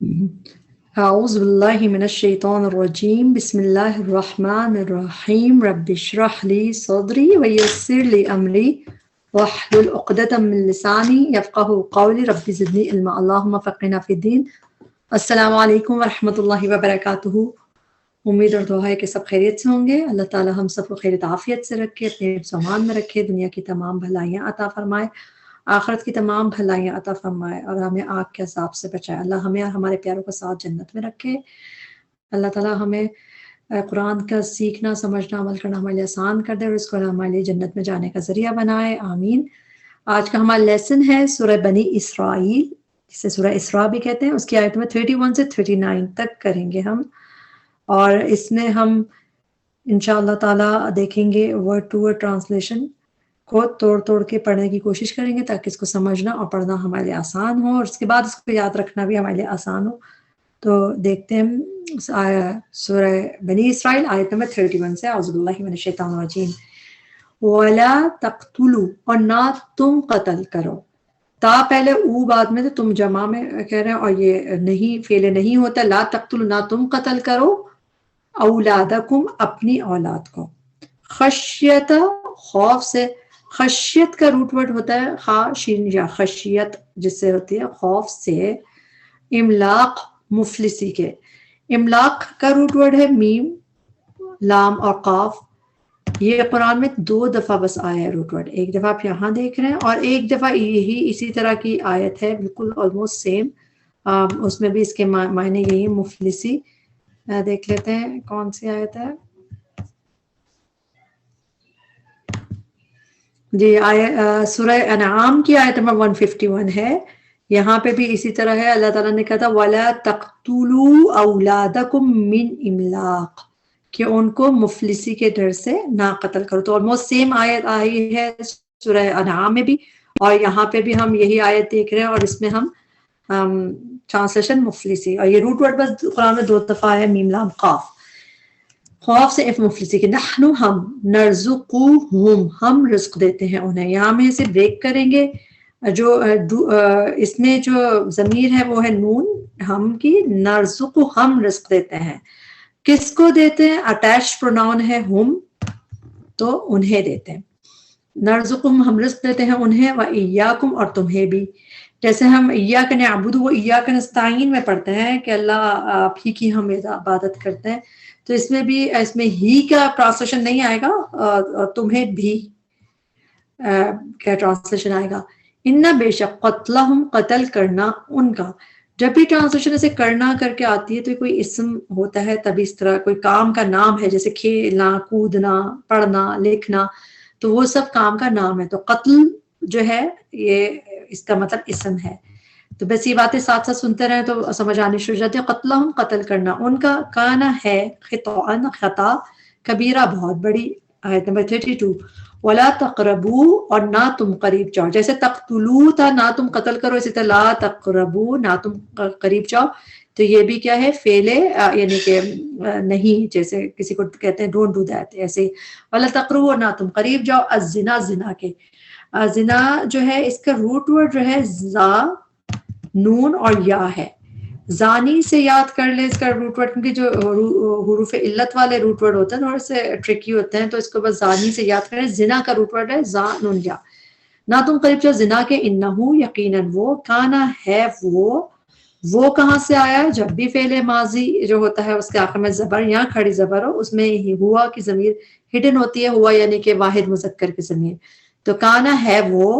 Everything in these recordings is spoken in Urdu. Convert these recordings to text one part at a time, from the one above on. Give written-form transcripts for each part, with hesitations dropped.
اعوذ باللہ من الشیطان الرجیم بسم اللہ الرحمن الرحیم رب اشرح لی صدری ویسر لی امری واحلل عقدۃ من لسانی یفقہوا قولی رب زدنی علما اللہم فقہنا فی الدین۔ السلام علیکم ورحمۃ اللہ وبرکاتہ۔ امید اور دعا ہے کہ سب خیریت سے ہوں گے۔ اللہ تعالی ہم سب کو خیریت عافیت سے رکھے، اپنے سامان میں رکھے، دنیا کی تمام بھلائیاں عطا فرمائے، آخرت کی تمام بھلائیاں عطا فرمائے اور ہمیں آگ کے عذاب سے بچائے۔ اللہ ہمیں اور ہمارے پیاروں کو ساتھ جنت میں رکھے۔ اللہ تعالیٰ ہمیں قرآن کا سیکھنا، سمجھنا، عمل کرنا ہمارے لیے آسان کر دے اور اس کو ہمارے لیے جنت میں جانے کا ذریعہ بنائے، آمین۔ آج کا ہمارا لیسن ہے سورہ بنی اسرائیل، جسے سورہ اسراء بھی کہتے ہیں، اس کی آیت میں 31 سے 39 تک کریں گے ہم، اور اس میں ہم انشاءاللہ تعالیٰ دیکھیں گے ورڈ ٹو ورڈ ٹرانسلیشن کو توڑ توڑ کے پڑھنے کی کوشش کریں گے تاکہ اس کو سمجھنا اور پڑھنا ہمارے لیے آسان ہو، اور اس کے بعد اس کو یاد رکھنا بھی ہمارے لیے آسان ہو۔ تو دیکھتے ہیں سورہ بنی اسرائیل آیت نمبر 31 سے، اعوذ باللہ من الشیطان الرجیم۔ وَلَا تَقْتُلُوا، اور نہ تم قتل کرو، تا پہلے او بعد میں، تو تم جمع میں کہہ رہے ہیں اور یہ نہیں فعل نہیں ہوتا، لا تقتلوا، نہ تم قتل کرو، اولادکم، اپنی اولاد کو، خشیت، خوف سے۔ خشیت کا روٹ ورڈ ہوتا ہے خا شین یا، خشیت جس سے ہوتی ہے خوف سے، املاق مفلسی کے۔ املاق کا روٹ ورڈ ہے میم، لام اور قاف۔ یہ قرآن میں 2 دفعہ بس آیا ہے روٹ ورڈ، ایک دفعہ آپ یہاں دیکھ رہے ہیں اور ایک دفعہ یہی اسی طرح کی آیت ہے، بالکل آلموسٹ سیم، اس میں بھی اس کے معنی یہی ہے، مفلسی۔ دیکھ لیتے ہیں کون سی آیت ہے۔ جی سورہ انعام کی آیت نمبر 151 ہے، یہاں پہ بھی اسی طرح ہے۔ اللہ تعالیٰ نے کہا تھا وَلَا تَقْتُلُوا أَوْلَادَكُمْ مِنْ إِمْلَاقٍ، کہ ان کو مفلسی کے ڈر سے نہ قتل کرو۔ تو آلموسٹ سیم آیت آئی ہے سورہ انعام میں بھی، اور یہاں پہ بھی ہم یہی آیت دیکھ رہے ہیں، اور اس میں ہم ٹرانسلیشن مفلسی، اور یہ روٹ ورڈ بس قرآن میں 2 دفعہ ہے، میم لام قاف۔ خوف سے اف مفلسی کے، نحنو، ہم، نرزقوہم، ہم رزق دیتے ہیں انہیں۔ یہاں میں اسے بریک کریں گے، جو اس میں جو ضمیر ہے وہ ہے نون، ہم کی، نرزق، ہم رزق دیتے ہیں۔ کس کو دیتے ہیں؟ اٹیچ پروناؤن ہے ہم، تو انہیں دیتے ہیں۔ نرزقہم، ہم رزق دیتے ہیں انہیں، وَإِيَّاكُمْ، اور تمہیں بھی۔ جیسے ہم ایاک نعبد و ایاک نستعین میں پڑھتے ہیں کہ اللہ آپ ہی کی ہم عبادت کرتے ہیں، تو اس میں بھی اس میں ہی کا ٹرانسلیشن نہیں آئے گا، تمہیں بھی کیا ٹرانسلیشن آئے گا، ان بے شک، قتلہم، قتل کرنا ان کا۔ جب بھی ٹرانسلیشن ایسے کرنا کر کے آتی ہے تو کوئی اسم ہوتا ہے، تبھی اس طرح کوئی کام کا نام ہے، جیسے کھیلنا، کودنا، پڑھنا، لکھنا، تو وہ سب کام کا نام ہے۔ تو قتل جو ہے یہ اس کا مطلب اسم ہے۔ تو بس یہ باتیں ساتھ ساتھ سنتے رہیں تو سمجھ آنی شروع ہو جاتی ہے۔ قتلہم، قتل کرنا ان کا، کانا ہے، خطأً، خطا، کبیرہ، بہت بڑی، آیت نمبر 32۔ وَلَا تَقْرَبُوا، اور نہ تم قریب جاؤ، جیسے تقتلوا تھا نہ تم قتل کرو، اسی طرح لا تقربوا، نہ تم قریب جاؤ، تو یہ بھی کیا ہے، فعل، یعنی کہ نہیں، جیسے کسی کو کہتے ہیں ڈونٹ ڈو دیٹ، ایسے ہی وَلَا تَقْرَبُوا، نہ تم قریب جاؤ، الزنا، زنا کے۔ زنا جو ہے اس کا روٹ ورڈ جو ہے زا، نون اور یا ہے۔ زانی سے یاد کر لیں اس کا روٹ ورڈ، کیونکہ جو حروف علت والے روٹ ورڈ ہوتے ہیں تھوڑے سے ٹرکی ہوتے ہیں، تو اس کو بس زانی سے یاد کریں۔ زنا کا روٹ ورڈ ہے زا، نون، یا۔ نہ تم قریب جاؤ زنا کے، انہو، یقیناً وہ، کانا ہے وہ کہاں سے آیا ہے؟ جب بھی فعل ماضی جو ہوتا ہے اس کے آخر میں زبر یا کھڑی زبر ہو، اس میں ہوا کی ضمیر ہڈن ہوتی ہے، ہوا یعنی کہ واحد مذکر کی ضمیر، تو کانا ہے وہ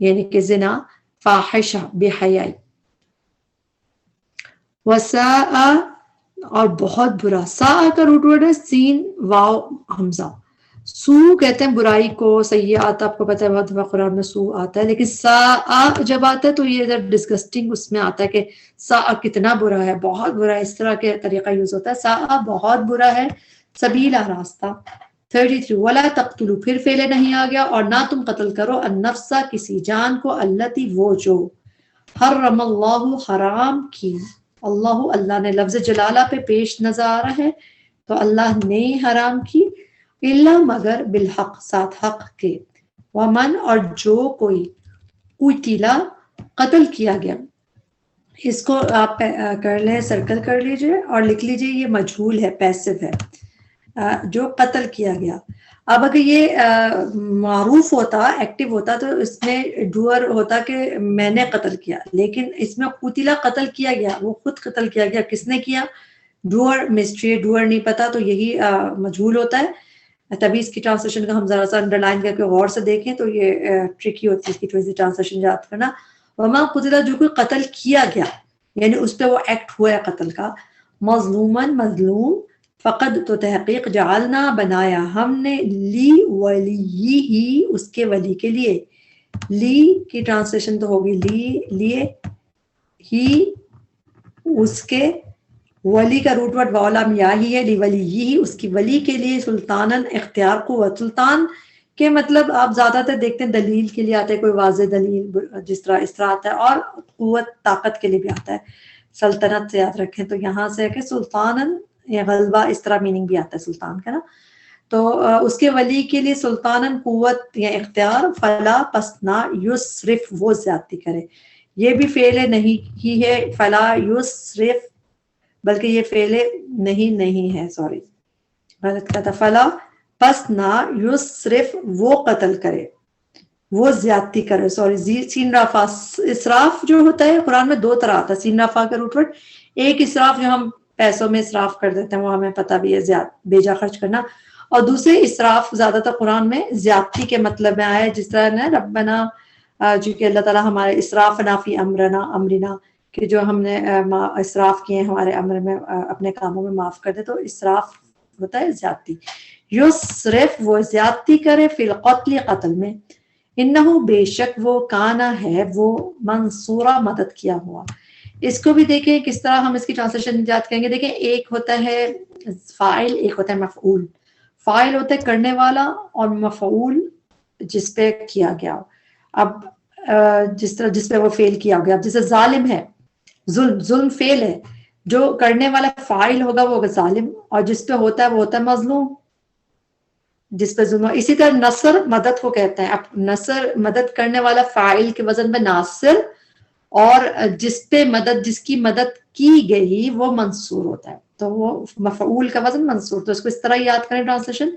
یعنی کہ زنا، فاحشہ، بے حیائی، وساء، اور بہت برا۔ ساء کا روٹ ورڈ ہے سین، واو، حمزہ۔ سو کہتے ہیں برائی کو، سیئات، آپ کو پتہ ہے بہت دفعہ قرآن میں سو آتا ہے، لیکن ساء جب آتا ہے تو یہ ادھر ڈسگسٹنگ اس میں آتا ہے کہ ساء کتنا برا ہے، بہت برا ہے، اس طرح کے طریقہ یوز ہوتا ہے۔ ساء بہت برا ہے، سبیلا، راستہ۔ 33 ولا تقتلوا، پھر فعل نہیں آ گیا، اور نہ تم قتل کرو، النفس، کسی جان کو، التی، وہ جو، حرم اللہ، حرام کی، اللہ نے، لفظ جلالہ پہ پیش نظر آ رہا ہے، تو اللہ نے حرام کی، الا، مگر، بالحق، ساتھ حق کے، ومن، اور جو کوئی، قتلا، قتل کیا گیا، اس کو آپ کر لیں، سرکل کر لیجئے اور لکھ لیجئے یہ مجہول ہے، پیسو ہے، جو قتل کیا گیا۔ اب اگر یہ معروف ہوتا، ایکٹیو ہوتا، تو اس میں ڈوئر ہوتا کہ میں نے قتل کیا، لیکن اس میں قتلا قتل کیا گیا، وہ خود قتل کیا گیا، کس نے کیا؟ ڈوئر مسٹری، ڈوئر نہیں پتا تو یہی مجہول ہوتا ہے۔ تبھی اس کی ٹرانسلیشن کا ہم ذرا سا انڈر لائن کر کے غور سے دیکھیں تو یہ ٹرکی ہوتی ہے اس کی تھوڑی سی ٹرانسلیشن یاد کرنا۔ وما قتلا، جو کوئی قتل کیا گیا، یعنی اس پہ وہ ایکٹ ہوا ہے قتل کا، مظلومن، مظلوم، فقد، تو تحقیق، جعلنا، بنایا ہم نے، لی ولی ہی، اس کے ولی کے لیے، لی کی ٹرانسلیشن تو ہوگی لیے، ہی اس کے، ولی کا روٹ ورڈ واولام یا ہی ہے، لی ولی ہی، اس کی ولی کے لیے، سلطانن، اختیار، قوت۔ سلطان کے مطلب آپ زیادہ تر دیکھتے ہیں دلیل کے لیے آتے ہیں، کوئی واضح دلیل جس طرح اس طرح آتا ہے، اور قوت، طاقت کے لیے بھی آتا ہے، سلطنت سے یاد رکھیں تو یہاں سے ہے کہ سلطانن یا غلبہ، اس طرح میننگ بھی آتا ہے سلطان کا نا۔ تو اس کے ولی کے لیے سلطانن، قوت یا اختیار، فلا، پس نہ، یسرف، وہ زیادتی کرے، یہ بھی فعل نہیں ہی ہے، فلا یسرف، بلکہ یہ فعل نہیں ہے، سوری غلط کہا تھا، فلا، پس نہ، یسرف، وہ قتل کرے، وہ زیادتی کرے، سوری سین رافا۔ اسراف جو ہوتا ہے قرآن میں دو طرح آتا ہے، سین رافا کا روٹ ورڈ، ایک اسراف جو ہم پیسوں میں اسراف کر دیتے ہیں، وہ ہمیں پتہ بھی ہے، بیجا خرچ کرنا، اور دوسرے اسراف زیادہ تر قرآن میں زیادتی کے مطلب میں آیا ہے، جس طرح نا ربنا، جو کہ اللہ تعالیٰ ہمارے اسراف نافی امرنا، کہ جو ہم نے اسراف کیے ہمارے امر میں، اپنے کاموں میں معاف کر دے، تو اسراف ہوتا ہے زیادتی۔ یسرف، وہ زیادتی کرے، فی القتل، قتل میں، انہو، بے شک وہ، کانا ہے وہ، منصورہ، مدد کیا ہوا۔ اس کو بھی دیکھیں کس طرح ہم اس کی ٹرانسلیشن یاد کریں گے۔ دیکھیں ایک ہوتا ہے فاعل، ایک ہوتا ہے مفعول۔ فاعل ہوتا ہے کرنے والا، اور مفعول جس پہ کیا گیا۔ اب جس پہ وہ فعل کیا گیا، اب جیسے ظالم ہے، ظلم فعل ہے، جو کرنے والا فاعل ہوگا وہ ہوگا ظالم، اور جس پہ ہوتا ہے وہ ہوتا ہے مظلوم، جس پہ ظلم۔ اسی طرح نصر، مدد کو کہتے ہیں، اب نصر، مدد کرنے والا، فاعل کے وزن پہ ناصر، اور جس کی مدد کی گئی وہ منصور ہوتا ہے، تو وہ مفعول کا وزن منصور، تو اس کو اس طرح یاد کریں ٹرانسلیشن،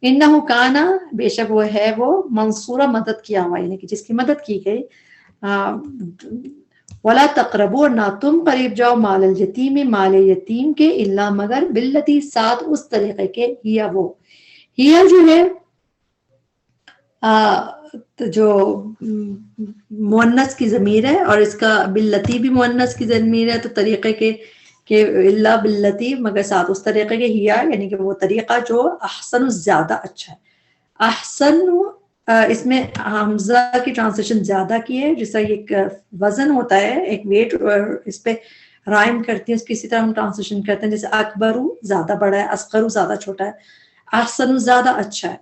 انہو کانا، بے شک وہ ہے وہ، منصورہ، مدد کیا ہوا، یعنی کہ جس کی مدد کی گئی۔ ولا تقربوا، نہ تم قریب جاؤ، مال الیتیم، مال یتیم کے، الا مگر، باللتی، ساتھ اس طریقے کے، ہیا وہ، ہیا جو ہے جو مؤنث کی ضمیر ہے، اور اس کا باللتی بھی مؤنث کی ضمیر ہے، تو طریقے کے کہ الا باللتی، مگر ساتھ اس طریقے کے، ہیا یعنی کہ وہ طریقہ جو احسن، زیادہ اچھا ہے۔ احسن، اس میں حمزہ کی ٹرانسلیشن زیادہ کی ہے، جس طرح ایک وزن ہوتا ہے، ایک ویٹ اس پہ رائم کرتی ہے، اس کی اسی طرح ہم ٹرانسلیشن کرتے ہیں، جیسے اکبرو زیادہ بڑا ہے، اصغرو زیادہ چھوٹا ہے، احسن زیادہ اچھا ہے،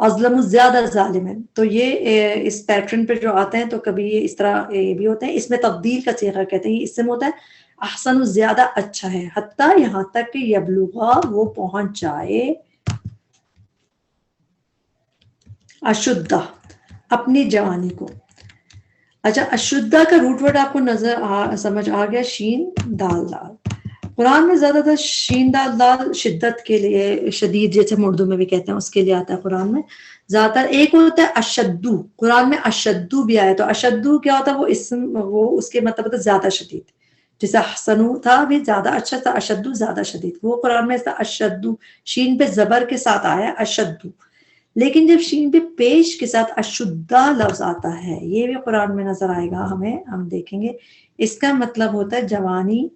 اظلم زیادہ ظالم ہے۔ تو یہ اس پیٹرن پہ جو آتے ہیں تو کبھی یہ اس طرح یہ بھی ہوتے ہیں، اس میں تبدیل کا صیغہ کہتے ہیں، یہ اسم ہوتا ہے، احسن زیادہ اچھا ہے، حتیٰ یہاں تک کہ یبلغا، وہ پہنچ جائے، اشدہ، اپنی جوانی کو۔ اچھا، اشدہ کا روٹ ورڈ آپ کو سمجھ آ گیا، شین دال دال۔ قرآن میں زیادہ تر شین دال دال شدت کے لیے، شدید جیسے ہم اردو میں بھی کہتے ہیں، اس کے لیے آتا ہے قرآن میں زیادہ تر۔ ایک ہوتا ہے اشدو، قرآن میں اشدو بھی آیا، تو اشدو کیا ہوتا ہے؟ وہ اسم، وہ اس کے مطلب ہوتا ہے زیادہ شدید، جیسے حسنو تھا بھی زیادہ اچھا تھا، اشدو زیادہ شدید، وہ قرآن میں اشدو، شین پہ زبر کے ساتھ آیا اشدو۔ لیکن جب شین پہ پیش کے ساتھ اشدہ لفظ آتا ہے، یہ بھی قرآن میں نظر آئے گا ہمیں، ہم دیکھیں گے، اس کا مطلب ہوتا ہے جوانی،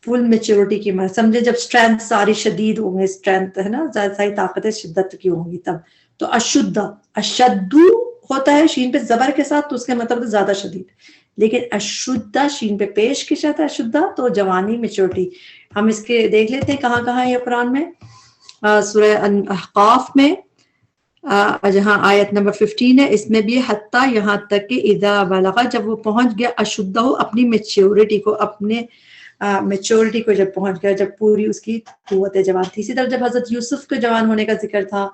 فل میچورٹی کی مر، سمجھے جب اسٹرینتھ ساری شدید ہوں گے، اسٹرینتھ ہے نا، زیادہ ساری طاقتیں شدت کی ہوں گی تب، تو اشدہ، اشدو ہوتا ہے شین پہ زبر کے ساتھ، تو اس کا مطلب زیادہ شدید، لیکن اشدہ شین پہ پیش کے ساتھ اشدہ تو جوانی، میچورٹی۔ ہم اس کے دیکھ لیتے ہیں کہاں کہاں یہ قرآن میں، سورہ احقاف میں، جہاں آیت نمبر 15 ہے، اس میں بھی حتیٰ، یہاں تک کہ اذا بلغ، جب وہ پہنچ گیا، اشدہ، اپنی میچورٹی کو، اپنے میچورٹی کو جب پہنچ گیا، جب پوری اس کی قوت جوان تھی۔ اسی طرح جب حضرت یوسف کے جوان ہونے کا ذکر تھا،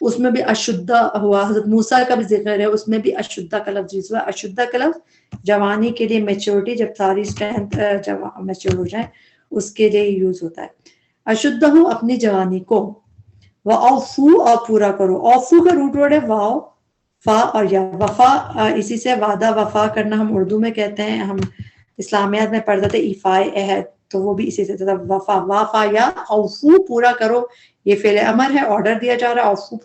اس میں بھی اشدہ ہوا، حضرت موسیٰ کا بھی ذکر ہے، اس میں بھی اشدہ کا لفظ یوز ہوا. اشدہ کا لفظ جوانی کے لیے، میچورٹی، جب ساری اسٹرینتھ جب میچور ہو جائیں اس کے لیے یوز ہوتا ہے. اشدہ اپنی جوانی کو. وَأَوْفُوا اور پورا کرو. اوفو کا روٹ ورڈ ہے واو فا اور یا. وفا اسی سے وعدہ وفا کرنا ہم اردو میں کہتے ہیں، ہم اسلامیات میں پڑھتے تھے ایفائے عہد، تو وہ بھی اسی سے تھا وفا. وافا یا اوفو پورا کرو، یہ فعل امر ہے، آرڈر دیا جا رہا ہے. اوفو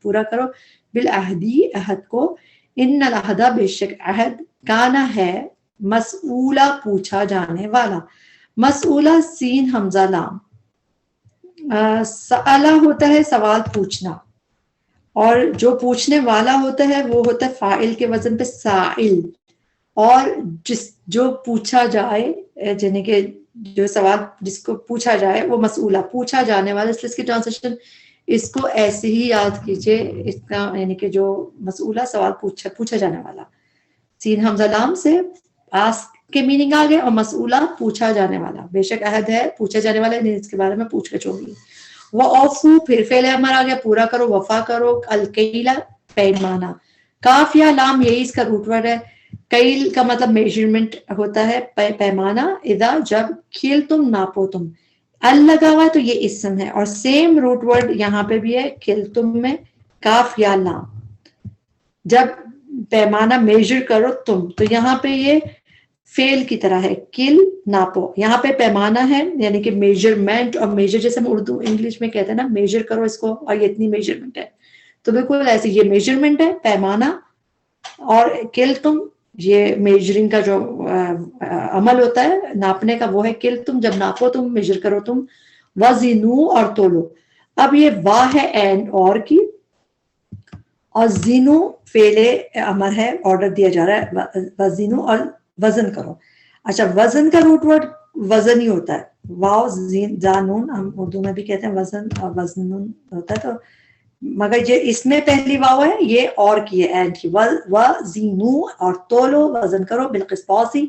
پورا کرو بالعہدی عہد کو. ان العہد بے شک عہد کانا ہے مسئولہ پوچھا جانے والا. مسئولہ سین حمزہ لام. سألہ ہوتا ہے سوال پوچھنا، اور جو پوچھنے والا ہوتا ہے وہ ہوتا ہے فاعل کے وزن پہ سائل، اور جو پوچھا جائے یعنی کہ جو سوال جس کو پوچھا جائے وہ مسئولہ پوچھا جانے والا. اس لیے اس کی ٹرانسلیشن اس کو ایسے ہی یاد کیجئے، اس کا یعنی کہ جو مسئولہ سوال پوچھا جانے والا، سین حمزہ لام سے آسک کے میننگ آ گئے، اور مسئولہ پوچھا جانے والا. بے شک عہد ہے پوچھا جانے والا، اس کے بارے میں پوچھ گچھ ہوگی. وہ اوفو پھر فعل امر آ گیا، پورا کرو، وفا کرو. الکیلا پیمانہ. کاف یا لام یہی اس کا روٹ ورڈ ہے. کیل کا مطلب میجرمنٹ ہوتا ہے، پیمانہ. اذا جب، کھیل تم ناپو تم. ال لگا ہوا ہے تو یہ اسم ہے، اور سیم روٹ ورڈ یہاں پہ بھی ہے کھیل تم میں، کاف یا لام. جب پیمانہ میجر کرو تم، تو یہاں پہ یہ فعل کی طرح ہے، کل ناپو. یہاں پہ پیمانہ ہے یعنی کہ میجرمنٹ، اور میجر جیسے ہم اردو انگلش میں کہتے ہیں نا میجر کرو اس کو، اور یہ اتنی میجرمنٹ ہے، تو بالکل ایسے یہ میجرمنٹ ہے پیمانہ. اور کل تم یہ میجرنگ کا جو عمل ہوتا ہے ناپنے کا وہ ہے کل تم، جب ناپو تم، میجر کرو تم. وزنو اور تولو. اب یہ وا ہے اینڈ اور کی، اور زینو فعل امر ہے، آرڈر دیا جا رہا ہے وزنو اور وزن کرو. اچھا وزن کا روٹ ورڈ وزن ہی ہوتا ہے، واو زین زانون ہم اردو میں بھی کہتے ہیں وزن، اور وزن ہوتا ہے. تو مگر یہ اس میں پہلی واو ہے، یہ اور کی ہے اینڈ کی. وزینو اور تولو وزن کرو بالقسطاسی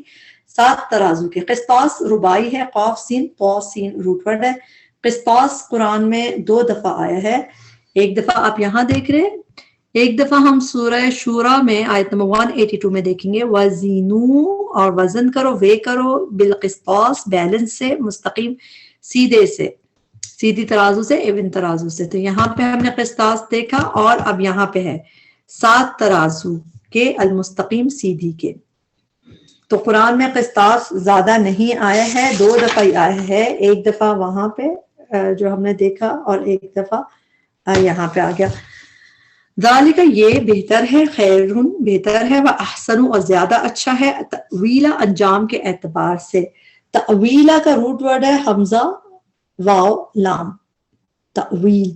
7 ترازو کے. قسطاس ربائی ہے، قاف سین قاف سین روٹ ورڈ ہے. قسطاس قرآن میں 2 دفعہ آیا ہے. ایک دفعہ آپ یہاں دیکھ رہے ہیں، ایک دفعہ ہم سورہ شورا میں آیت نمبر 182 میں دیکھیں گے. وزینو اور وزن کرو، وے کرو بالقسطاس بیلنس سے، مستقیم سیدھے سے، سیدھی ترازو سے، ایون ترازو سے. تو یہاں پہ ہم نے قسطاس دیکھا، اور اب یہاں پہ ہے 7 ترازو کے، المستقیم سیدھی کے. تو قرآن میں قسطاس زیادہ نہیں آیا ہے، 2 دفعہ ہی آیا ہے. ایک دفعہ وہاں پہ جو ہم نے دیکھا، اور ایک دفعہ یہاں پہ آ گیا. ذالک یہ بہتر ہے، خیرن بہتر ہے، وہ احسن اور زیادہ اچھا ہے، تأویلا انجام کے اعتبار سے. تأویلا کا روٹ ورڈ ہے حمزہ واو لام، تأویل.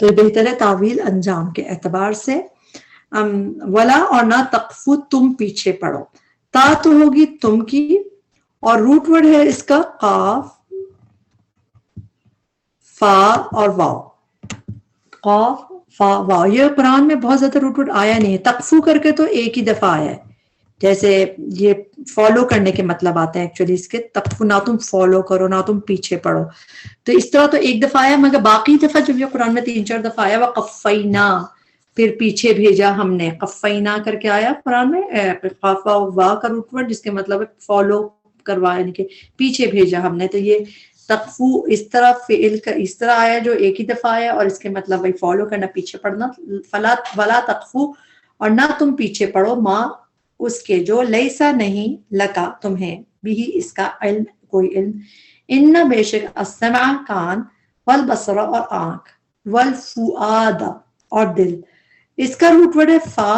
تو یہ بہتر ہے تعویل انجام کے اعتبار سے. ولا اور نہ تقفو تم پیچھے پڑو. تا تو ہوگی تم کی، اور روٹ ورڈ ہے اس کا قاف فا اور واو. قاف فا واو. یہ قرآن میں بہت زیادہ روٹ ورڈ آیا نہیں ہے. تقفو کر کے تو ایک ہی دفعہ آیا ہے، جیسے یہ فالو کرنے کے مطلب آتے ہیں ایکچولی اس کے. تقفو نہ تم فالو کرو، نہ تم پیچھے پڑو. تو اس طرح تو ایک دفعہ آیا، مگر باقی دفعہ جو یہ قرآن میں 3-4 دفعہ آیا. وقفینا پھر پیچھے بھیجا ہم نے، قفینا کر کے آیا قرآن میں. قاف وا کا روٹ ورڈ جس کے مطلب ہے فالو کروایا، یعنی کہ پیچھے بھیجا ہم نے. تو یہ تقفو اس طرح فعل کا اس طرح آیا جو ایک ہی دفعہ آیا، اور اس کے مطلب وہی فالو کرنا، پیچھے پڑنا. ولا تقفو اور نہ تم پیچھے پڑو، ماں اس کے جو لیسا نہیں لکا تمہیں، بھی اس کا علم کوئی علم. ان بے شک السمع کان، والبصر اور آنکھ، والفؤاد اور دل. اس کا روٹ ورڈ ہے فا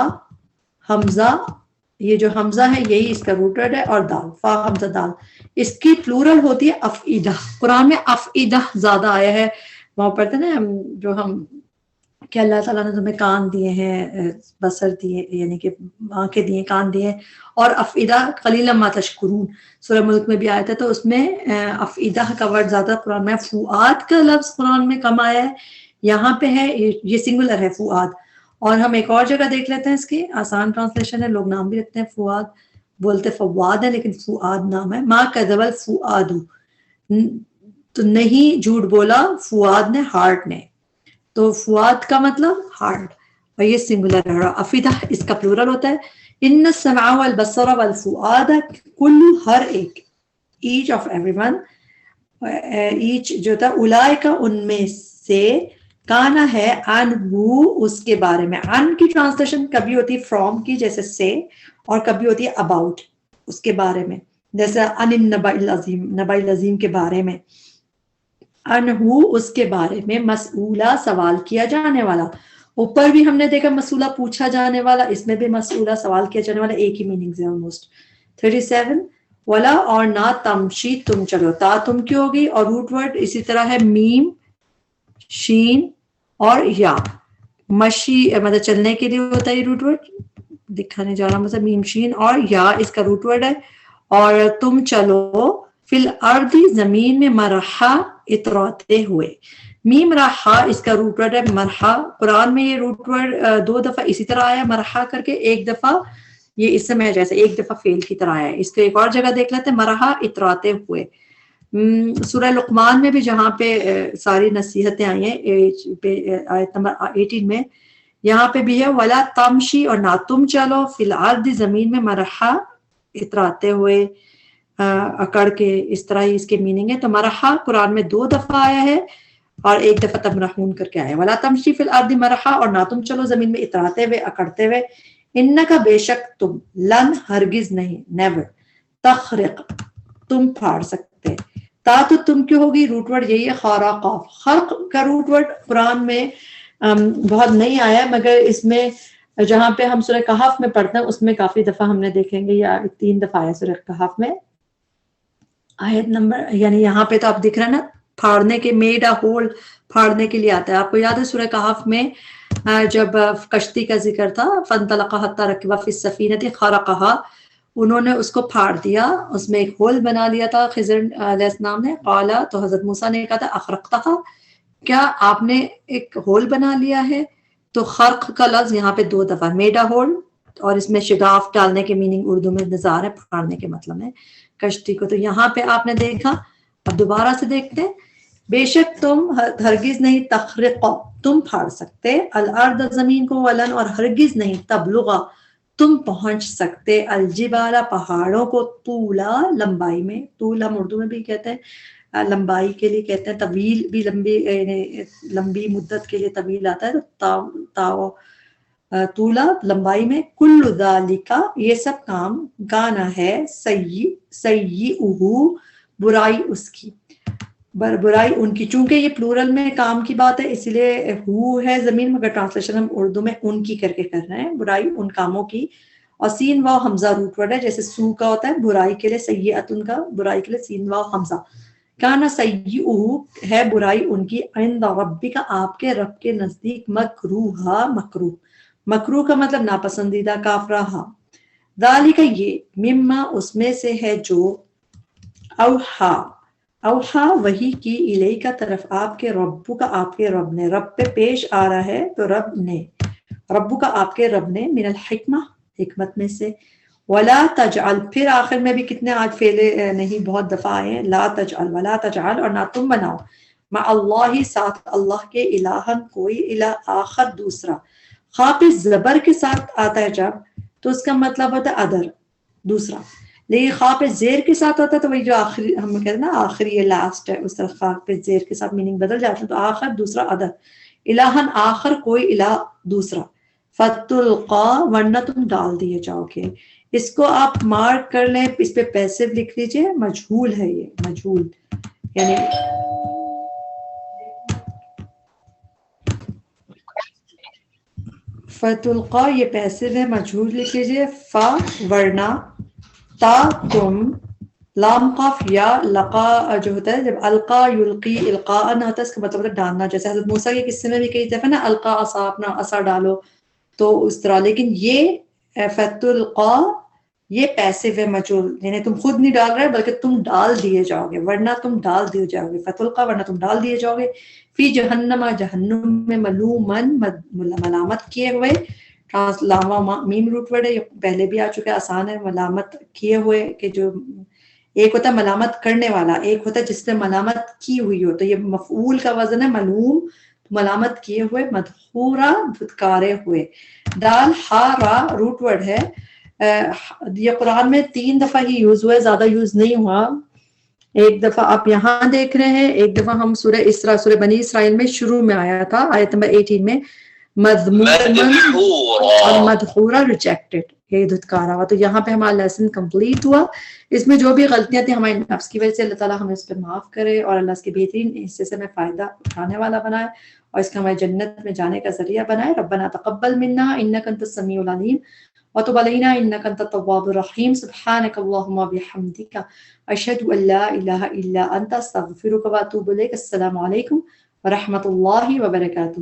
حمزہ، یہ جو حمزہ ہے یہی اس کا روٹ ورڈ ہے، اور دال، فا حمزہ دال. اس کی پلورل ہوتی ہے افئدہ. قرآن میں افئدہ زیادہ آیا ہے. وہاں پڑھتے ہیں نا جو ہم کہ اللہ تعالیٰ نے تمہیں کان دیے ہیں، بصر دیے یعنی کہ آنکھیں دیے، کان دیے، اور افئدہ قلیلا ما تشکرون سورہ ملک میں بھی آیا تھا. تو اس میں افئدہ کا ورڈ زیادہ قرآن میں. فؤاد کا لفظ قرآن میں کم آیا ہے، یہاں پہ ہے، یہ سنگولر ہے فؤاد. اور ہم ایک اور جگہ دیکھ لیتے ہیں، اس کی آسان ٹرانسلیشن ہے، لوگ نام بھی رکھتے ہیں فؤاد، بولتے فواد ہے لیکن فؤاد نام ہے. ما کذب الفؤاد، تو نہیں جھوٹ بولا فؤاد نے، ہارٹ نے. تو فؤاد کا مطلب ہارٹ، اور یہ سنگولر ہے. افیدہ اس کا پلورل ہوتا ہے. ان السمع والبصر والفؤاد، کل ہر ایک، each of every one, each جو تھا اولئک ان میں سے، کانا ہے ان وہ اس کے بارے میں. ان کی ٹرانسلیشن کبھی ہوتی ہے فرام کی جیسے سے، اور کبھی ہوتی ہے اباؤٹ اس کے بارے میں، جیسے ان النبأ العظیم، نبأ العظیم کے بارے میں. انہو اس کے بارے میں، مسئولہ سوال کیا جانے والا. اوپر بھی ہم نے دیکھا مسئولہ پوچھا جانے والا، اس میں بھی مسئولہ سوال کیا جانے والا، ایک ہی میننگ ہے آلموسٹ. 37 ولا اور نہ تمشی تم چلو، تا تم کی ہوگی، اور روٹ ورڈ اسی طرح ہے میم شین اور یا. مشی مطلب چلنے کے لیے ہوتا ہے یہ روٹ ورڈ، دکھانے جا رہا مطلب میم شین اور یا اس کا روٹ ورڈ ہے. اور تم چلو فی الارض زمین میں، مرحا اتراتے ہوئے. میم رحا اس کا روٹ ورڈ ہے مرحا. قرآن میں یہ روٹ ورڈ 2 دفعہ اسی طرح آیا مرحا کر کے، ایک دفعہ یہ اس میں جیسے ایک دفعہ فیل کی طرح آیا. اس کو ایک اور جگہ دیکھ لیتے ہیں، مرحا اتراتے ہوئے. سورہ لقمان میں بھی جہاں پہ ساری نصیحتیں آئی ہیں آیت نمبر 18 میں، یہاں پہ بھی ہے ولا تمشی اور نہ تم چلو فی الارض زمین میں، مرحا اتراتے ہوئے، اکڑ کے، اس طرح ہی اس کے میننگ ہے. تو مرحا قرآن میں 2 دفعہ آیا ہے اور ایک دفعہ تمرحون کر کے آیا. ولا تمشی فی الارض مرحا، اور نہ تم چلو زمین میں اتراتے ہوئے، اکڑتے ہوئے. انکا بے شک تم، لن ہرگز نہیں، نیور، تخرق تم پھاڑ سکتے. تا تو تم کی ہوگی، روٹ ورڈ یہی ہے خارا قاف. خرق کا روٹ ورڈ قرآن میں بہت نہیں آیا، مگر اس میں جہاں پہ ہم سورہ کہف میں پڑھتے ہیں اس میں کافی دفعہ ہم نے دیکھیں گے، یا 3 دفعہ آیا سورہ کہف میں. آیت نمبر یعنی یہاں پہ تو آپ دکھ رہا ہے نا، پھاڑنے کے، میڈ اے ہول، پھاڑنے کے لیے آتا ہے. آپ کو یاد ہے سورہ کہف میں جب کشتی کا ذکر تھا، فانطلقا حتی رکبا فی السفینۃ خرقہا، انہوں نے اس کو پھاڑ دیا، اس میں ایک ہول بنا لیا تھا خضر علیہ السلام نے. قالا، تو حضرت موسیٰ نے کہا تھا اخرقتہا، کیا آپ نے ایک ہول بنا لیا ہے؟ تو خرق کا لفظ یہاں پہ 2 دفعہ، میڈ اے ہول، اور اس میں شگاف ڈالنے کے میننگ اردو میں نظار ہے، پھاڑنے کے مطلب ہے کشتی کو. تو یہاں پہ آپ نے دیکھا، اب دوبارہ سے دیکھتے ہیں. بے شک تم ہرگز نہیں، تخرق تم پھاڑ سکتے، الارض زمین کو، ولن اور ہرگز نہیں، تبلغا تم پہنچ سکتے، الجبال پہاڑوں کو، طولا لمبائی میں. طول ہم اردو میں بھی کہتے ہیں، لمبائی کے لیے کہتے ہیں، طویل بھی لمبی مدت کے لیے طویل آتا ہے، تو طولا لمبائی میں. کل ذالک یہ سب کام، گانا ہے، سیئہ برائی اس کی، برائی ان کی. چونکہ یہ پلورل میں کام کی بات ہے، اس لیے ہو ہے زمین، مگر ٹرانسلیشن ہم اردو میں ان کی کر کے کر رہے ہیں، برائی ان کاموں کی. اور سین واو حمزہ روٹ ورڈ ہے، جیسے سو کا ہوتا ہے برائی کے لیے، سیئتن کا برائی کے لیے سین واو حمزہ. کانا سیئہ ہے برائی ان کی، عند ربک آپ کے رب کے نزدیک، مکروہا مکروہ. مکروہ کا مطلب ناپسندیدہ، کافرہ ہا. ذالک یہ، مما اس میں سے ہے جو، اوحا اوحا وحی کی، الیہ کا طرف آپ کے، ربو کا آپ کے رب نے. رب پہ پیش آ رہا ہے تو رب نے، ربو کا آپ کے رب نے، من الحکمہ حکمت میں سے. ولا تجعل، پھر آخر میں بھی کتنے آج فعلے نہیں بہت دفعہ آئے ہیں، لا تجعل، ولا تجعل اور نہ تم بناؤ، مع اللہ ساتھ اللہ کے، الہن کوئی، الہ آخر دوسرا. خاف زبر کے ساتھ آتا ہے جب، تو اس کا مطلب ہوتا ہے ادر، دوسرا. لیکن خا پہ زیر کے ساتھ ہوتا ہے تو وہی جو آخری ہم کہتے ہیں نا، آخری یہ لاسٹ ہے، اس طرح خا پہ زیر کے ساتھ میننگ بدل جاتا ہے. تو آخر دوسرا ادر، الہن آخر کوئی، الہ دوسرا. فتلقا ورنہ تم ڈال دیے جاؤ گے. اس کو آپ مارک کر لیں، اس پہ پیسو لکھ لیجئے، مجہول ہے یہ، مجہول یعنی فتلقا یہ پیسو ہے، مجہول لکھ لیجئے. فا ورنہ، تا تم، لام قاف یا لقا جو ہوتا ہے، جب القا یلقی القاء نہ ہوتا ہے، اس کا مطلب ہوتا ہے ڈالنا. جیسے حضرت موسیٰ کے قصے میں بھی کئی دفعہ نا، القا عصا، اپنا عصا ڈالو، تو اس طرح. لیکن یہ فتلقا یہ پیسو ہے، مجہول، یعنی تم خود نہیں ڈال رہے بلکہ تم ڈال دیے جاؤ گے، ورنہ تم ڈال دیے جاؤ گے. فتلقا ورنہ تم ڈال دیے جاؤ گے، فی جہنم جہنم میں، ملومن ملامت کیے ہوئے. لاما میم روٹ ورڈ ہے، یہ پہلے بھی آ چکا ہے، آسان ہے. ملامت کیے ہوئے، کہ جو ایک ہوتا ہے ملامت کرنے والا، ایک ہوتا ہے جس نے ملامت کی ہوئی ہو، تو یہ مفعول کا وزن ہے ملوم. ملامت کیے ہوئے، مدحورا دھتکارے ہوئے. دال ہا را روٹ ورڈ ہے. یہ قرآن میں 3 دفعہ ہی یوز ہوا ہے، زیادہ یوز نہیں ہوا. ایک دفعہ آپ یہاں دیکھ رہے ہیں، ایک دفعہ ہم سورہ اسراء، سورہ بنی اسرائیل میں شروع میں آیا تھا، آیت نمبر 18 میں مذموماً اور مدحورا ریجیکٹڈ، یہ دھتکارا ہوا. تو یہاں پہ ہمارا لیسن کمپلیٹ ہوا. اس میں جو بھی غلطیاں تھیں ہمارے نفس کی وجہ سے، اللہ تعالیٰ ہمیں اس پہ معاف کرے اور اللہ اس کے بہترین حصے سے ہمیں فائدہ اٹھانے والا بنائے اور اس کا ہمارے جنت میں جانے کا ذریعہ بنائے. ربنا تقبل منا انک انت السمیع العلیم وتب علینا انک انت التواب الرحیم. سبحانک اللہم وبحمدک اشہد ان لا الہ الا انت استغفرک واتوب الیک. السلام علیکم ورحمۃ اللہ وبرکاتہ.